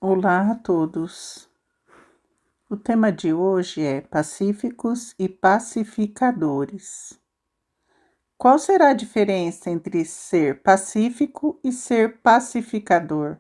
Olá a todos. O tema de hoje é pacíficos e pacificadores. Qual será a diferença entre ser pacífico e ser pacificador?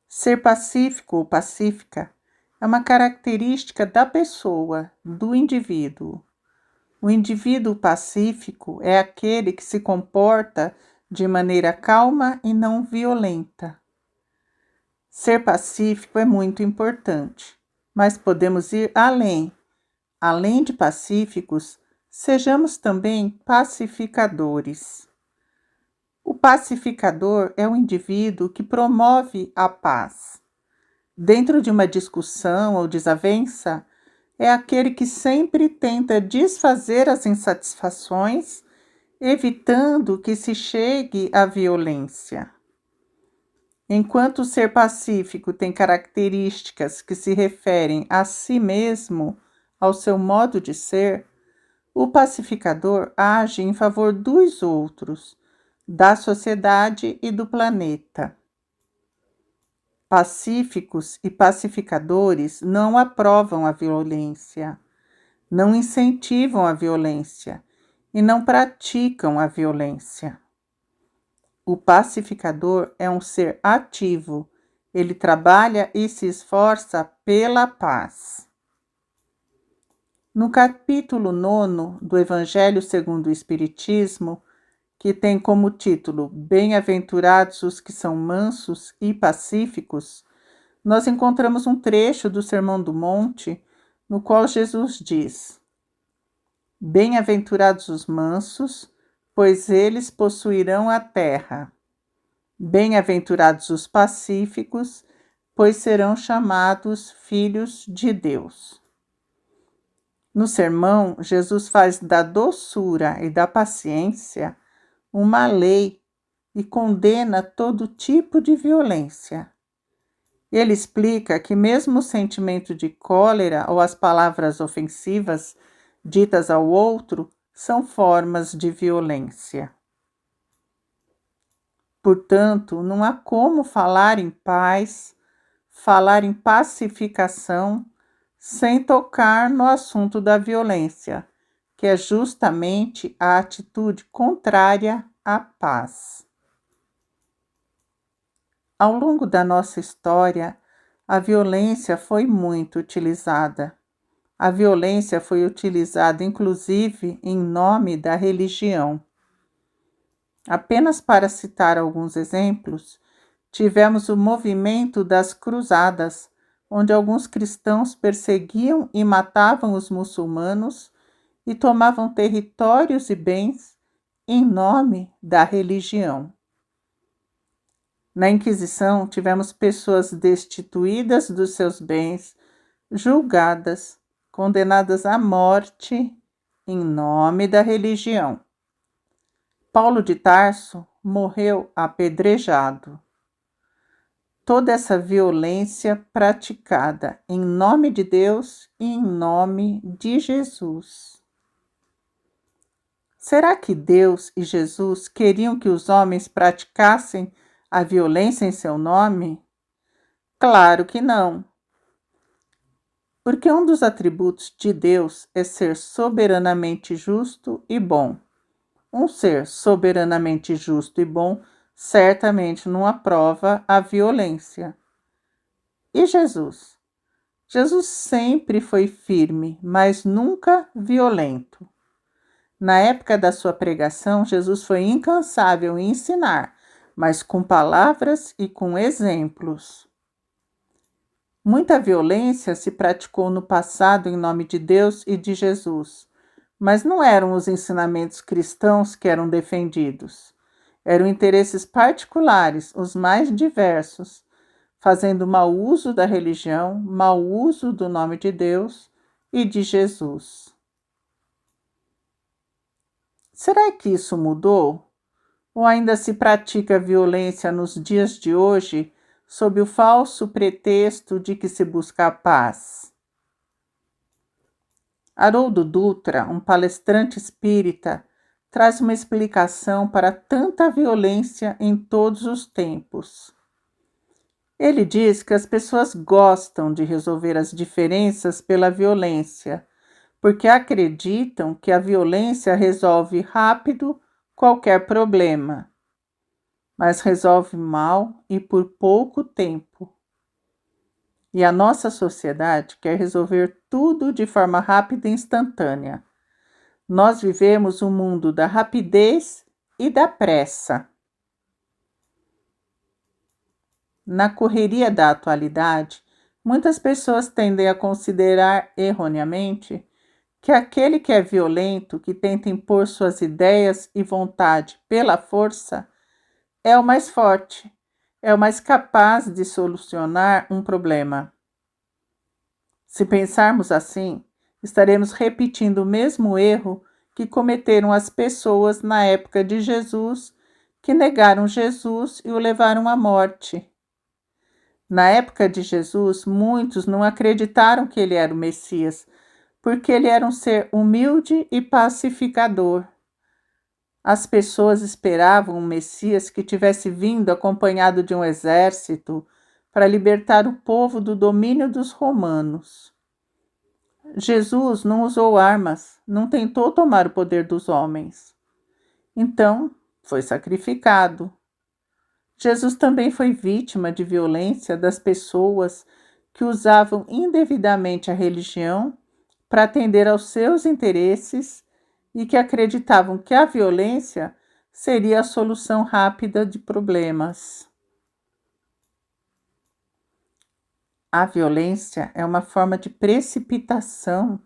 Ser pacífico ou pacífica é uma característica da pessoa, do indivíduo. O indivíduo pacífico é aquele que se comporta de maneira calma e não violenta. Ser pacífico é muito importante, mas podemos ir além. Além de pacíficos, sejamos também pacificadores. O pacificador é um indivíduo que promove a paz. Dentro de uma discussão ou desavença, é aquele que sempre tenta desfazer as insatisfações, evitando que se chegue à violência. Enquanto o ser pacífico tem características que se referem a si mesmo, ao seu modo de ser, o pacificador age em favor dos outros, da sociedade e do planeta. Pacíficos e pacificadores não aprovam a violência, não incentivam a violência e não praticam a violência. O pacificador é um ser ativo. Ele trabalha e se esforça pela paz. No capítulo 9 do Evangelho segundo o Espiritismo, que tem como título Bem-aventurados os que são mansos e pacíficos, nós encontramos um trecho do Sermão do Monte, no qual Jesus diz: Bem-aventurados os mansos, pois eles possuirão a terra. Bem-aventurados os pacíficos, pois serão chamados filhos de Deus. No sermão, Jesus faz da doçura e da paciência uma lei e condena todo tipo de violência. Ele explica que mesmo o sentimento de cólera ou as palavras ofensivas ditas ao outro são formas de violência. Portanto, não há como falar em paz, falar em pacificação, sem tocar no assunto da violência, que é justamente a atitude contrária à paz. Ao longo da nossa história, a violência foi muito utilizada. A violência foi utilizada, inclusive, em nome da religião. Apenas para citar alguns exemplos, tivemos o movimento das Cruzadas, onde alguns cristãos perseguiam e matavam os muçulmanos e tomavam territórios e bens em nome da religião. Na Inquisição, tivemos pessoas destituídas dos seus bens, julgadas, condenadas à morte em nome da religião. Paulo de Tarso morreu apedrejado. Toda essa violência praticada em nome de Deus e em nome de Jesus. Será que Deus e Jesus queriam que os homens praticassem a violência em seu nome? Claro que não. Porque um dos atributos de Deus é ser soberanamente justo e bom. Um ser soberanamente justo e bom certamente não aprova a violência. E Jesus? Jesus sempre foi firme, mas nunca violento. Na época da sua pregação, Jesus foi incansável em ensinar, mas com palavras e com exemplos. Muita violência se praticou no passado em nome de Deus e de Jesus, mas não eram os ensinamentos cristãos que eram defendidos. Eram interesses particulares, os mais diversos, fazendo mau uso da religião, mau uso do nome de Deus e de Jesus. Será que isso mudou? Ou ainda se pratica violência nos dias de hoje sob o falso pretexto de que se busca a paz? Haroldo Dutra, um palestrante espírita, traz uma explicação para tanta violência em todos os tempos. Ele diz que as pessoas gostam de resolver as diferenças pela violência, porque acreditam que a violência resolve rápido qualquer problema, mas resolve mal e por pouco tempo. E a nossa sociedade quer resolver tudo de forma rápida e instantânea. Nós vivemos um mundo da rapidez e da pressa. Na correria da atualidade, muitas pessoas tendem a considerar erroneamente que aquele que é violento, que tenta impor suas ideias e vontade pela força, é o mais forte, é o mais capaz de solucionar um problema. Se pensarmos assim, estaremos repetindo o mesmo erro que cometeram as pessoas na época de Jesus, que negaram Jesus e o levaram à morte. Na época de Jesus, muitos não acreditaram que ele era o Messias, porque ele era um ser humilde e pacificador. As pessoas esperavam um Messias que tivesse vindo acompanhado de um exército para libertar o povo do domínio dos romanos. Jesus não usou armas, não tentou tomar o poder dos homens. Então, foi sacrificado. Jesus também foi vítima de violência das pessoas que usavam indevidamente a religião para atender aos seus interesses e que acreditavam que a violência seria a solução rápida de problemas. A violência é uma forma de precipitação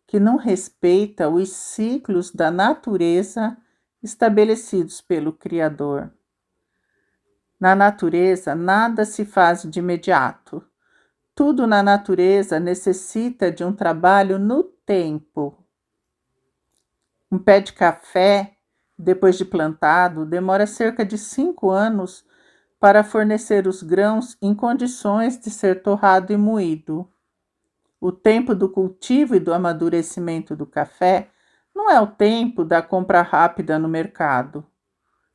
que não respeita os ciclos da natureza estabelecidos pelo Criador. Na natureza, nada se faz de imediato. Tudo na natureza necessita de um trabalho no tempo. Um pé de café, depois de plantado, demora cerca de 5 anos para fornecer os grãos em condições de ser torrado e moído. O tempo do cultivo e do amadurecimento do café não é o tempo da compra rápida no mercado.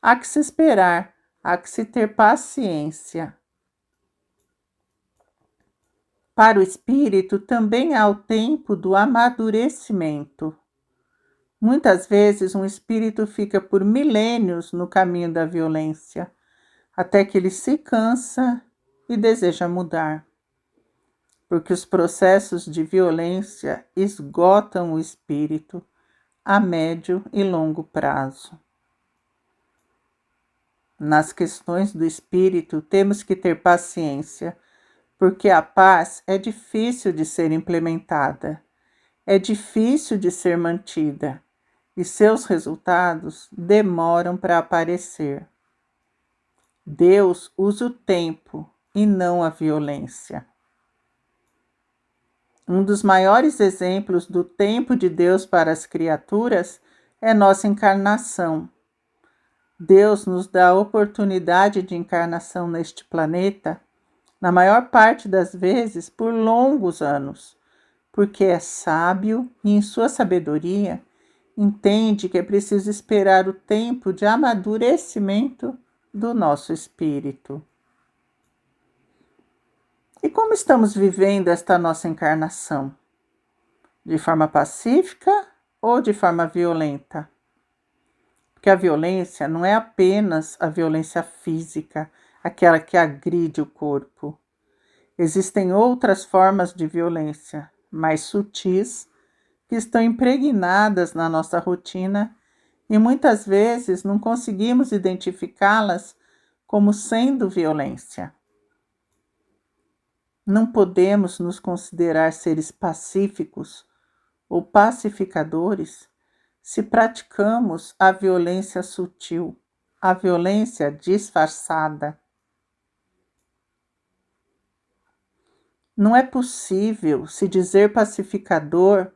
Há que se esperar, há que se ter paciência. Para o espírito também há o tempo do amadurecimento. Muitas vezes um espírito fica por milênios no caminho da violência, até que ele se cansa e deseja mudar. Porque os processos de violência esgotam o espírito a médio e longo prazo. Nas questões do espírito, temos que ter paciência, porque a paz é difícil de ser implementada, é difícil de ser mantida e seus resultados demoram para aparecer. Deus usa o tempo e não a violência. Um dos maiores exemplos do tempo de Deus para as criaturas é nossa encarnação. Deus nos dá a oportunidade de encarnação neste planeta, na maior parte das vezes por longos anos, porque é sábio e, em sua sabedoria, entende que é preciso esperar o tempo de amadurecimento do nosso espírito. E como estamos vivendo esta nossa encarnação? De forma pacífica ou de forma violenta? Porque a violência não é apenas a violência física, aquela que agride o corpo. Existem outras formas de violência, mais sutis, que estão impregnadas na nossa rotina e muitas vezes não conseguimos identificá-las como sendo violência. Não podemos nos considerar seres pacíficos ou pacificadores se praticamos a violência sutil, a violência disfarçada. Não é possível se dizer pacificador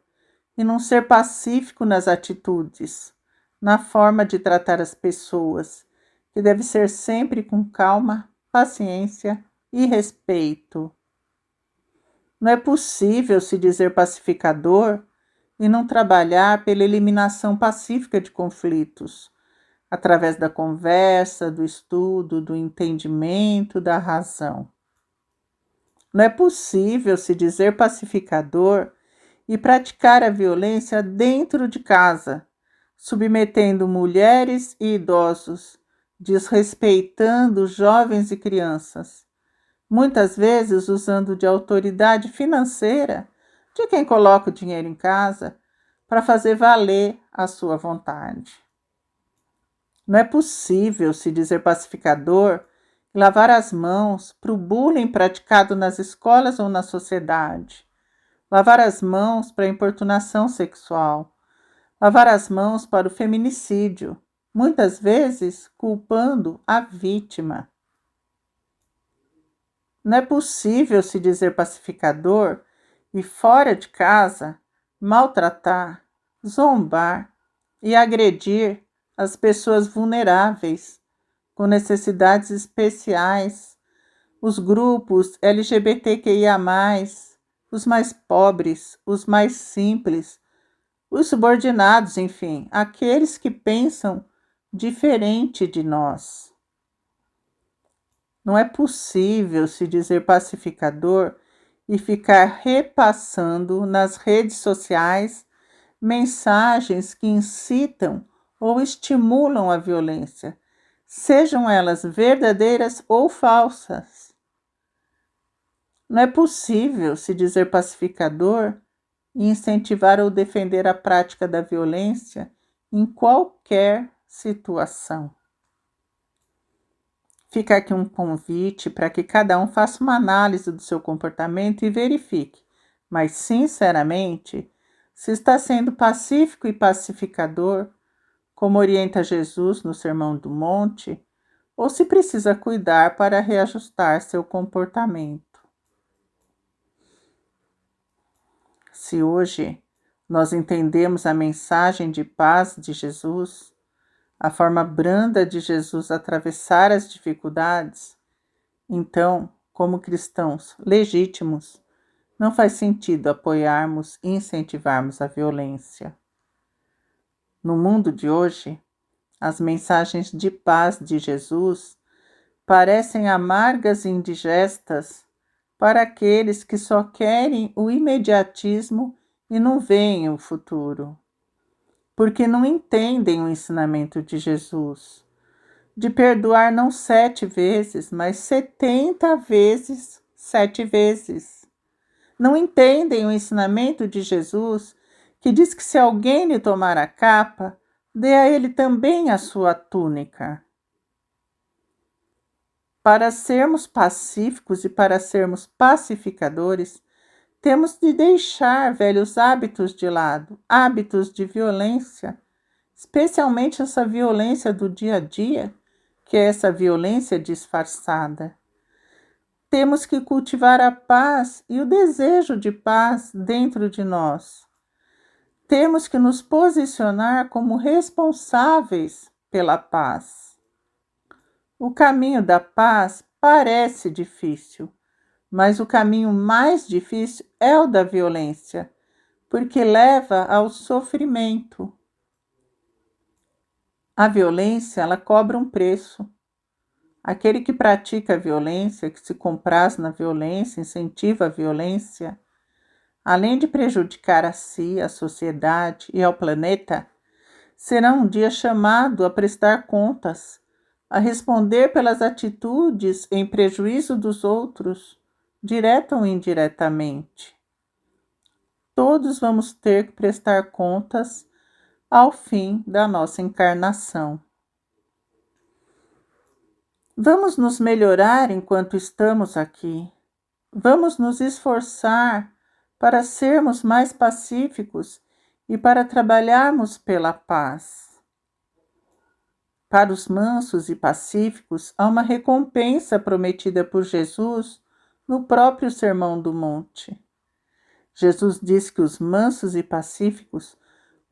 e não ser pacífico nas atitudes, na forma de tratar as pessoas, que deve ser sempre com calma, paciência e respeito. Não é possível se dizer pacificador e não trabalhar pela eliminação pacífica de conflitos, através da conversa, do estudo, do entendimento, da razão. Não é possível se dizer pacificador e praticar a violência dentro de casa, submetendo mulheres e idosos, desrespeitando jovens e crianças, muitas vezes usando de autoridade financeira de quem coloca o dinheiro em casa para fazer valer a sua vontade. Não é possível se dizer pacificador e lavar as mãos para o bullying praticado nas escolas ou na sociedade, lavar as mãos para a importunação sexual, lavar as mãos para o feminicídio, muitas vezes culpando a vítima. Não é possível se dizer pacificador e, fora de casa, maltratar, zombar e agredir as pessoas vulneráveis, com necessidades especiais, os grupos LGBTQIA+, os mais pobres, os mais simples, os subordinados, enfim, aqueles que pensam diferente de nós. Não é possível se dizer pacificador e ficar repassando nas redes sociais mensagens que incitam ou estimulam a violência, sejam elas verdadeiras ou falsas. Não é possível se dizer pacificador e incentivar ou defender a prática da violência em qualquer situação. Fica aqui um convite para que cada um faça uma análise do seu comportamento e verifique, mas sinceramente, se está sendo pacífico e pacificador, como orienta Jesus no Sermão do Monte, ou se precisa cuidar para reajustar seu comportamento. Se hoje nós entendemos a mensagem de paz de Jesus, a forma branda de Jesus atravessar as dificuldades, então, como cristãos legítimos, não faz sentido apoiarmos e incentivarmos a violência. No mundo de hoje, as mensagens de paz de Jesus parecem amargas e indigestas para aqueles que só querem o imediatismo e não veem o futuro, porque não entendem o ensinamento de Jesus, de perdoar não 7 vezes, mas 70 vezes 7 vezes. Não entendem o ensinamento de Jesus, que diz que se alguém lhe tomar a capa, dê a ele também a sua túnica. Para sermos pacíficos e para sermos pacificadores, temos de deixar velhos hábitos de lado, hábitos de violência, especialmente essa violência do dia a dia, que é essa violência disfarçada. Temos que cultivar a paz e o desejo de paz dentro de nós. Temos que nos posicionar como responsáveis pela paz. O caminho da paz parece difícil, mas o caminho mais difícil é o da violência, porque leva ao sofrimento. A violência, ela cobra um preço. Aquele que pratica a violência, que se compraz na violência, incentiva a violência, além de prejudicar a si, a sociedade e ao planeta, será um dia chamado a prestar contas, a responder pelas atitudes em prejuízo dos outros, direta ou indiretamente. Todos vamos ter que prestar contas ao fim da nossa encarnação. Vamos nos melhorar enquanto estamos aqui. Vamos nos esforçar para sermos mais pacíficos e para trabalharmos pela paz. Para os mansos e pacíficos, há uma recompensa prometida por Jesus no próprio Sermão do Monte. Jesus diz que os mansos e pacíficos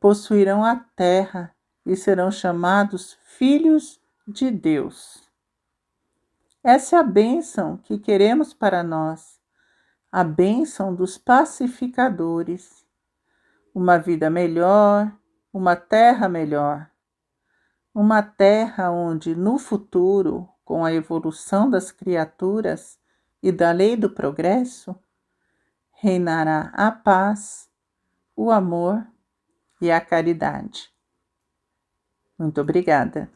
possuirão a terra e serão chamados filhos de Deus. Essa é a bênção que queremos para nós, a bênção dos pacificadores. Uma vida melhor, uma terra melhor. Uma terra onde, no futuro, com a evolução das criaturas, e da lei do progresso, reinará a paz, o amor e a caridade. Muito obrigada.